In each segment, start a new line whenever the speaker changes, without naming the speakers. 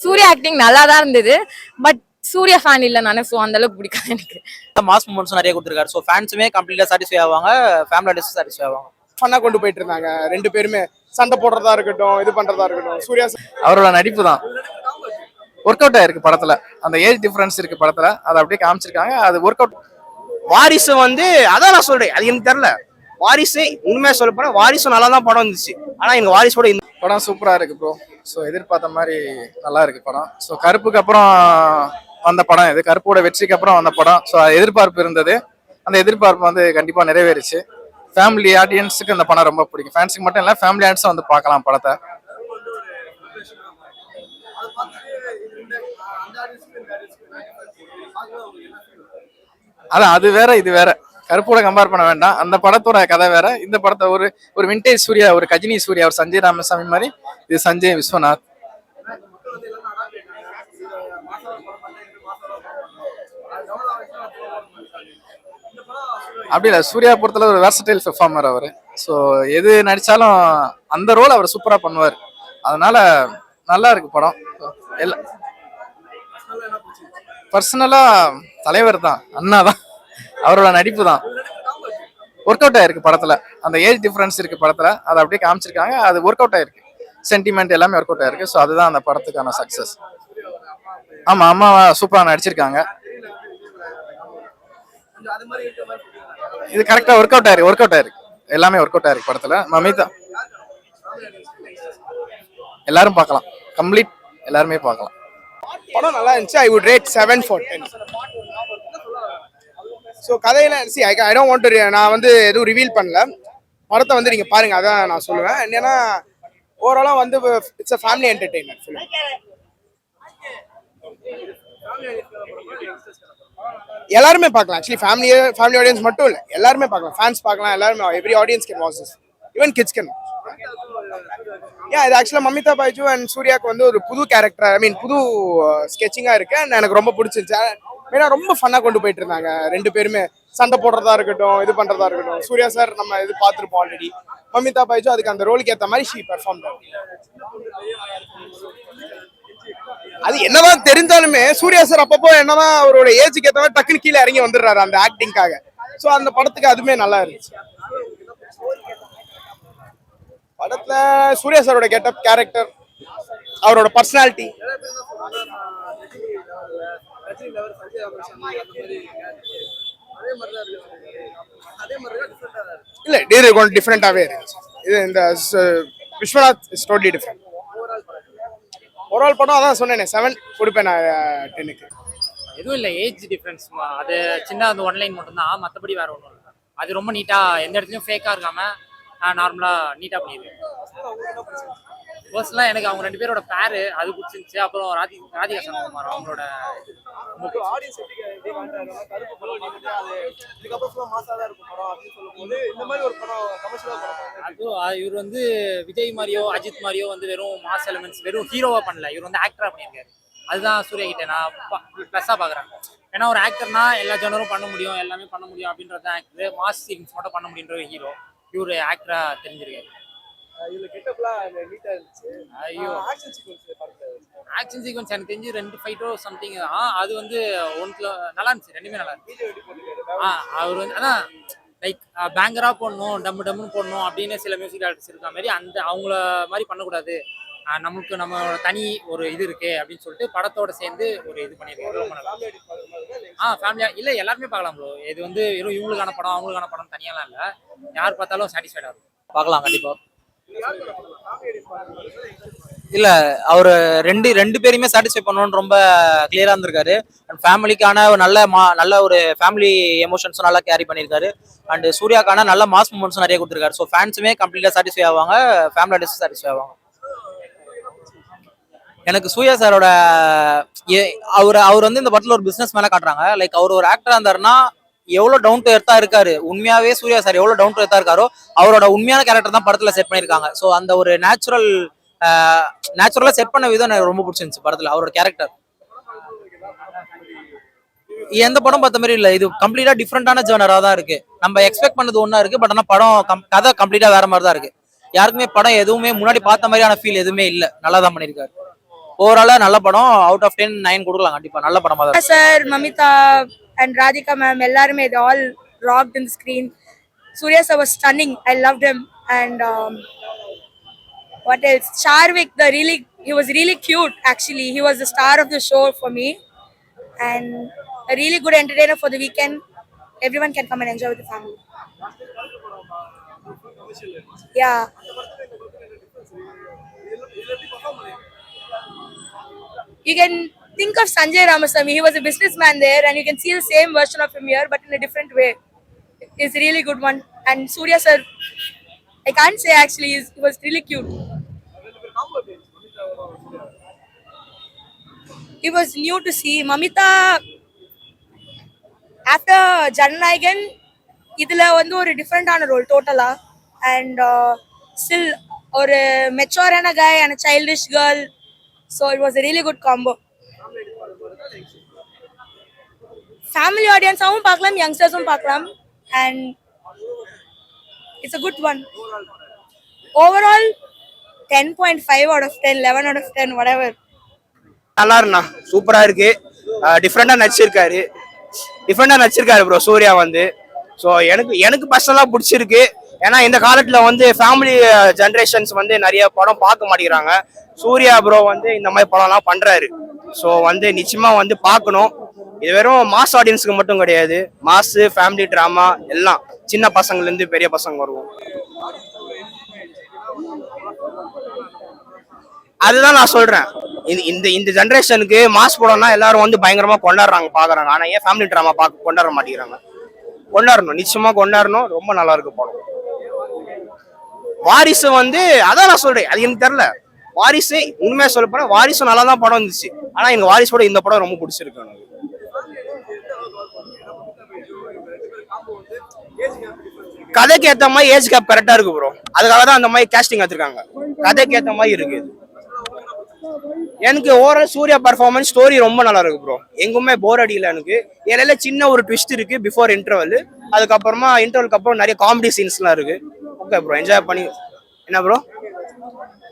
Surya acting நல்லா தான் இருந்தது. பட் சூர்யா ஃபேன் இல்ல நானே, சோ அந்த அளவுக்கு பிடிக்காது எனக்கு.
மாஸ் மூமெண்ட்ஸ் நிறைய கொடுத்துருக்காரு. ஸோ ஃபேன்ஸுமே கம்ப்ளீட்டா சாட்டிஸ்ஃபை ஆவாங்க, ஃபேமிலி ஆடியன்ஸும் சாட்டிஸ்ஃபை ஆவாங்க.
ஃபன்னா கொண்டு போயிட்டு இருந்தாங்க ரெண்டு பேருமே. சண்டை போடுறதா இருக்கட்டும், இது பண்றதா இருக்கட்டும். சூர்யா
அவரோட நடிப்பு தான் ஒர்க் அவுட் ஆயிருக்கு படத்துல. அந்த ஏஜ் டிஃபரன்ஸ் இருக்கு படத்துல, அதை அப்படியே காமிச்சிருக்காங்க. அது ஒர்க் அவுட்.
வாரிசு வந்து அதான் நான் சொல்றேன், அது எனக்கு தெரியல. வாரிசு உண்மையா சொல்ல போனா வாரிசு நல்லா தான் படம் இருந்துச்சு. ஆனா எனக்கு வாரிசோட இந்த
படம் சூப்பரா இருக்கு ப்ரோ. ஸோ எதிர்பார்த்த மாதிரி நல்லா இருக்கு படம். ஸோ கருப்புக்கு அப்புறம் வந்த படம் இது, கருப்போட வெற்றிக்கு அப்புறம் வந்த படம். ஸோ எதிர்பார்ப்பு இருந்தது, அந்த எதிர்பார்ப்பு வந்து கண்டிப்பா நிறைவேறிச்சு. ஃபேமிலி ஆடியன்ஸுக்கு இந்த படம் ரொம்ப பிடிக்கும். ஃபேன்ஸுக்கு மட்டும் இல்லை, ஃபேமிலி ஆடியன்ஸும் வந்து பார்க்கலாம் படத்தை. அதான் அது வேற இது வேற, கருப்போட கம்பேர் பண்ண வேண்டாம். அந்த படத்தோட கதை வேற, இந்த படத்தை ஒரு ஒரு விண்டேஜ் சூர்யா, ஒரு கஜினி சூர்யா, ஒரு சஞ்சய் ராமசாமி மாதிரி. இது சஞ்சய் விஸ்வநாத். அப்படி இல்லை, சூர்யா பொறுத்தல ஒரு வெர்சடைல் பெர்ஃபார்மர் அவர். ஸோ எது நடிச்சாலும் அந்த ரோல் அவர் சூப்பரா பண்ணுவார். அதனால நல்லா இருக்கு படம். எல்லாம் பர்சனலா தலைவர் தான், அண்ணா தான், அவரோட நடிப்பு தான் ஒர்க் அவுட் ஆயிருக்கு படத்துல. அந்த ஏஜ் டிஃபரன்ஸ் இருக்கு படத்துல, அதை அப்படியே காமிச்சிருக்காங்க. அது ஒர்க் அவுட் ஆயிருக்கு, சென்டிமெண்ட் எல்லாமே ஒர்க் அவுட் ஆயிருக்கு. ஸோ அதுதான் அந்த படத்துக்கான சக்சஸ். ஆமா, அம்மா சூப்பரா நடிச்சிருக்காங்க. இது கரெக்டா ஒர்க் அவுட் ஆயிருக்கு, எல்லாமே ஒர்க் அவுட் ஆயிருக்கு படத்துல. மமிதா எல்லாரும் பார்க்கலாம், கம்ப்ளீட் எல்லாருமே பார்க்கலாம்.
படம் நல்லா இருந்துச்சு. I would rate 7 for 10. So கதையில ஐ டோன்ட் வாண்ட் டு, நான் வந்து எதுவும் ரிவீல் பண்ணல. படத்தை வந்து நீங்க பாருங்க, அதான் நான் சொல்லுவேன். ஏன்னா ஓவராலா வந்து it's a family entertainment film. எல்லாருமே பார்க்கலாம். ஆக்சுவலி ஃபேமிலி ஆடியன்ஸ் மட்டும் இல்லை, எல்லாருமே பார்க்கலாம். ஃபேன்ஸ் பார்க்கலாம், எல்லாருமே. Every audience can watch this, even kids can. இது ஆக்சுவலாக மமிதா பைஜு அண்ட் சூர்யாவுக்கு வந்து ஒரு புது கேரக்டர், ஐ மீன் புது ஸ்கெச்சிங்காக இருக்கு. அண்ட் எனக்கு ரொம்ப பிடிச்சிருச்சு. ஏன்னா ரொம்ப ஃபன்னாக கொண்டு போயிட்டு இருந்தாங்க ரெண்டு பேருமே. சண்டை போடுறதா இருக்கட்டும், இது பண்றதா இருக்கட்டும். சூர்யா சார் நம்ம இது பார்த்துருப்போம் ஆல்ரெடி. மமிதா பைஜு அதுக்கு அந்த ரோலுக்கு ஏற்ற மாதிரி ஷீ பெர்ஃபார்ம். அது என்னதான் தெரிஞ்சாலுமே சூர்யா சார் அப்பப்போ என்னதான் அவரோட ஏஜுக்கு ஏற்ற மாதிரி டக்குன்னு கீழே இறங்கி வந்துடுறாரு அந்த ஆக்டிங்காக. ஸோ அந்த படத்துக்கு அதுவுமே நல்லா இருந்துச்சு. படத்துல சூர்யா சாரோட கெட்டப், கேரக்டர், அவரோட பர்சனாலிட்டி. இல்ல கொஞ்சம் டிஃப்ரெண்டாவே இருந்துச்சு. இது இந்த Viswanath is totally different. Overall படம் அதான் சொன்னேனே, 7 கொடுப்பேன் நான் 10க்கு.
எதுவும் இல்லை, ஏஜ் டிஃப்ரென்ஸ் அது சின்ன அந்த ஒன்லைன் மட்டும்தான், மற்றபடி வேற ஒன்றும் இல்லை. அது ரொம்ப நீட்டாக, எந்த இடத்துலையும் ஃபேக்காக இருக்காமல் நார்மலாக நீட்டாக பண்ணிடுவேன். பர்சனலாக எனக்கு அவங்க ரெண்டு பேரோட பேரு அது பிடிச்சிருந்துச்சு. அப்புறம் ராதிகா சங்ககுமார் அவங்களோட அது இவர் வந்து விஜய் மாதிரியோ அஜித் மாதிரியோ வந்து வெறும் மாஸ் எலிமெண்ட்ஸ், வெறும் ஹீரோவா பண்ணல. இவர் வந்து ஆக்டரா பண்ணியிருக்காரு. அதுதான் சூர்யா கிட்ட நான் ப்ளஸ்ஸாக பார்க்குறேன். ஏன்னா ஒரு ஆக்டர்னா எல்லா ஜெனரும் பண்ண முடியும், எல்லாமே பண்ண முடியும் அப்படின்றது தான் ஆக்டர். மாஸ் சீன்ஸ் மட்டும் பண்ண முடியுன்ற ஒரு ஹீரோ. இவரு ஆக்டரா தெரிஞ்சிருக்காரு. ஐயோ, ஆக்ஷன் சீக்வன்ஸ் எனக்கு தெரிஞ்சு 2 ஃபைட்டோ சம்திங் தான். அது வந்து ஒன்றுல நல்லா இருந்துச்சு, ரெண்டுமே நல்லா இருந்துச்சு. அவர் வந்து அதான் லைக் பேங்கரா போடணும், டம்மு டம்முன்னு போடணும் அப்படின்னு சில மியூசிக் டைரக்டர்ஸ் இருக்க மாதிரி அந்த அவங்கள மாதிரி பண்ணக்கூடாது. நமக்கு நம்மளோட தனி ஒரு இது இருக்கு அப்படின்னு சொல்லிட்டு படத்தோட சேர்ந்து ஒரு இது பண்ணியிருக்காரு. ரொம்ப நல்லா. ஃபேமிலியா இல்லை, எல்லாருமே பார்க்கலாம் ப்ரோ. இது வந்து வெறும் இவங்களுக்கான படம் அவங்களுக்கான படம் தனியாலாம் இல்லை, யார் பார்த்தாலும் சாட்டிஸ்ஃபைடாக இருக்கும்.
பார்க்கலாம் கண்டிப்பா. இல்ல அவர் ரெண்டு பேருமே சாட்டிஸ்ஃபை பண்ணணும்னு ரொம்ப கிளியரா இருந்திருக்காரு. அண்ட் ஃபேமிலிக்கான ஒரு நல்ல ஒரு ஃபேமிலி எமோஷன்ஸும் நல்லா கேரி பண்ணியிருக்காரு. அண்ட் சூர்யாக்கான நல்ல மாஸ் மூமெண்ட்ஸும் நிறைய கொடுத்துருக்காரு. ஸோ ஃபேன்ஸுமே கம்ப்ளீட்டா சாட்டிஸ்ஃபை ஆவாங்க, ஃபேமிலி ஆடியன்ஸும் சாட்டிஸ்ஃபை ஆவாங்க. எனக்கு சூர்யா சாரோட அவர் வந்து இந்த படத்துல ஒரு பிசினஸ் மேல காட்டுறாங்க. லைக் அவர் ஒரு ஆக்டரா இருந்தாருன்னா எவ்வளவு டவுன் டு எர்த்தா இருக்காரு. உண்மையாவே சூர்யா சார் எவ்வளவு டவுன் டு எர்த்தா இருக்காரோ அவரோட உண்மையான கேரக்டர் தான் படத்துல செட் பண்ணிருக்காங்க. ஸோ அந்த ஒரு நேச்சுரலா செட் பண்ண விதம் எனக்கு ரொம்ப பிடிச்சிருந்துச்சு படத்துல. அவரோட கேரக்டர் எந்த படம் பார்த்த மாதிரி இல்ல, இது கம்ப்ளீட்டா டிஃப்ரெண்டான ஜர்னரா தான் இருக்கு. நம்ம எக்ஸ்பெக்ட் பண்ணது ஒன்னா இருக்கு, பட் ஆனா படம் கதை கம்ப்ளீட்டா வேற மாதிரி தான் இருக்கு. யாருக்குமே படம் எதுவுமே முன்னாடி பார்த்த மாதிரியான ஃபீல் எதுவுமே இல்ல, நல்லா தான் பண்ணிருக்காரு. ஓவராலா நல்ல படம். அவுட் ஆஃப் 10 9 கொடுக்கலாம் கண்டிப்பா. நல்ல படமா தான் இருக்கு.
Sir, Mamita and Radhika ma'am, எல்லாருமே they all rocked in the screen. Surya sir was stunning. I loved him. And what else? Charvik, he was really cute actually. He was the star of the show for me. And a really good entertainer for the weekend. Everyone can come and enjoy with the family. Yeah. You can think of Sanjay Ramasamy. He was a businessman there, and you can see the same version of him here, but in a different way. It's a really good one. And Surya sir, I can't say actually, he was really cute. It was new to see. Mamita, after Jananayagan, இதுல வந்து ஒரு டிஃப்ரெண்டான role டோட்டலா. And still ஒரு மெச்சூரான guy and a childish girl. So it was a really good combo. Family audience ஆவும் பார்க்கலாம், யங்ஸ்டர்ஸும் பார்க்கலாம். And it's a good one. Overall 10.5 out of 10, 11 out of 10, whatever.
நல்லா இருந்தா சூப்பரா இருக்கு. டிஃப்ரெண்டா நடிச்சிருக்காரு ப்ரோ சூர்யா வந்து. ஸோ எனக்கு பர்சனலாக பிடிச்சிருக்கு. ஏன்னா இந்த காலத்தில் வந்து ஃபேமிலி ஜென்ரேஷன்ஸ் வந்து நிறைய படம் பார்க்க மாட்டேங்கிறாங்க. சூர்யா ப்ரோ வந்து இந்த மாதிரி படம்லாம் பண்ணுறாரு. ஸோ வந்து நிச்சயமாக வந்து பார்க்கணும். இது வெறும் மாஸ் ஆடியன்ஸுக்கு மட்டும் கிடையாது, மாஸு ஃபேமிலி ட்ராமா எல்லாம் சின்ன பசங்கள்லேருந்து பெரிய பசங்க வருவோம். அதுதான் நான் சொல்றேன். இந்த ஜென்ரேஷனுக்கு மாஸ் படம்னா எல்லாரும் வந்து பயங்கரமா கொண்டாடுறாங்க, பாக்குறாங்க. ஆனா ஏன் ஃபேமிலி ட்ராமா கொண்டாட மாட்டேங்கிறாங்க? கொண்டாடணும், நிச்சயமா கொண்டாடணும். ரொம்ப நல்லா இருக்கு படம். வாரிசு வந்து அதான் நான் சொல்றேன், அது எனக்கு தெரியல. வாரிசு உண்மையா சொல்ல போனா வாரிசு நல்லா தான் படம் இருந்துச்சு. ஆனா எனக்கு வாரிசோட இந்த படம் ரொம்ப பிடிச்சிருக்கு. எனக்கு கதைக்கு ஏத்த மாதிரி ஏஜ் கேப் கரெக்டா இருக்கு ப்ரோ. அதுக்காக தான் அந்த மாதிரி கேஸ்டிங் எடுத்திருக்காங்க. கதைக்கு ஏத்த மாதிரி இருக்கு. எனக்கு ஓவரால் சூர்யா பர்ஃபார்மன்ஸ் ஸ்டோரி ரொம்ப நல்லா இருக்கு ப்ரோ. எங்குமே போர் அடியில. எனக்கு இடையில சின்ன ஒரு ட்விஸ்ட் இருக்கு பிஃபோர் இன்டர்வல். அதுக்கப்புறமா இன்டர்வலுக்கு அப்புறம் நிறைய காமெடி சீன்ஸ்லாம் இருக்கு. ஓகே ப்ரோ, என்ஜாய் பண்ணி. என்ன ப்ரோ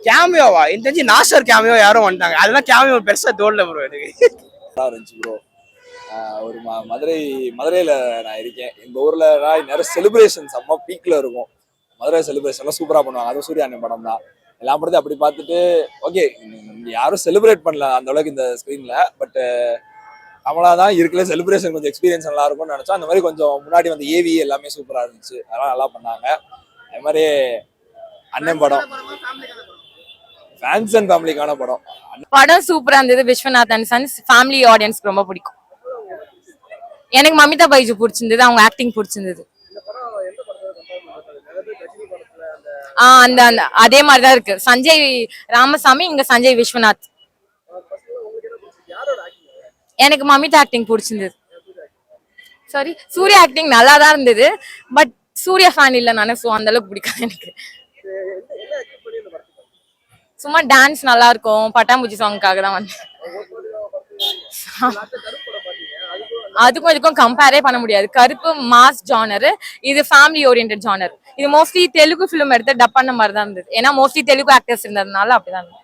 கேமியோவா? எனக்கு தெரிஞ்சு நாசர் கேமியோ யாரும் வந்துட்டாங்க. அதெல்லாம் கேமியோ பெருசா தோடல ப்ரோ. எனக்கு
இருந்துச்சு ப்ரோ. ஒரு மதுரையில நான் இருக்கேன். எங்க ஊர்ல நிறைய செலிப்ரேஷன் செம்ம பீக்ல இருக்கும். மதுரை செலிப்ரேஷன்லாம் சூப்பரா பண்ணுவாங்க. அதுவும் சூர்யா அண்ணன் படம் தான். எல்லா படத்தையும் அப்படி பார்த்துட்டு ஓகே, யாரும் செலிப்ரேட் பண்ணல அந்த அளவுக்கு இந்த ஸ்க்ரீன்ல. பட் கமலா தான் இருக்குல்ல செலிப்ரேஷன் கொஞ்சம் எக்ஸ்பீரியன்ஸ் நல்லா இருக்கும்னு நினைச்சோம். அந்த மாதிரி கொஞ்சம் முன்னாடி வந்து ஏவி எல்லாமே சூப்பரா இருந்துச்சு. அதெல்லாம் நல்லா பண்ணாங்க. அது மாதிரி அண்ணன் படம் ஃபேன்ஸ் அண்ட் ஃபேமிலிக்கான படம்.
படம் சூப்பரா இருந்தது. விஸ்வநாத் அண்ட் சன்ஸ் ஃபேமிலி ஆடியன்ஸ்க்கு ரொம்ப பிடிக்கும். எனக்கு மமிதா பைஜு பிடிச்சிருந்தது, அவங்க ஆக்டிங் பிடிச்சிருந்தது. அந்த அதே மாதிரிதான் இருக்கு. சஞ்சய் ராமசாமி, இங்க சஞ்சய் விஸ்வநாத். எனக்கு மமிதா ஆக்டிங் பிடிச்சிருந்தது. சாரி, சூர்யா ஆக்டிங் நல்லா தான் இருந்தது. பட் சூர்யா ஃபேன் இல்ல நானே, சோ அந்த அளவுக்கு பிடிக்காது எனக்கு. சும்மா டான்ஸ் நல்லா இருக்கும், பட்டாம்பூச்சி சாங்காக தான் வந்து. அதுக்கும் இதுக்கும் கம்பேரே பண்ண முடியாது. கருப்பு மாஸ் ஜானர், இது ஃபேமிலி ஓரியன்ட் ஜானர். இது மோஸ்ட்லி தெலுங்கு ஃபிலிம் எடுத்து டப் பண்ண மாதிரி தான் இருந்தது. ஏன்னா மோஸ்ட்லி தெலுங்கு ஆக்டர்ஸ் இருந்ததுனால அப்படிதான் இருந்தது.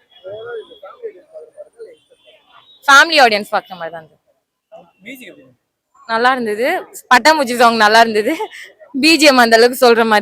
ஃபேமிலி ஆடியன்ஸ் பார்க்குற மாதிரி தான் இருந்தது. நல்லா இருந்தது. பட்டாம்பூச்சி சாங் நல்லா இருந்தது. பிஜிஎம் அந்த அளவுக்கு சொல்ற மாதிரி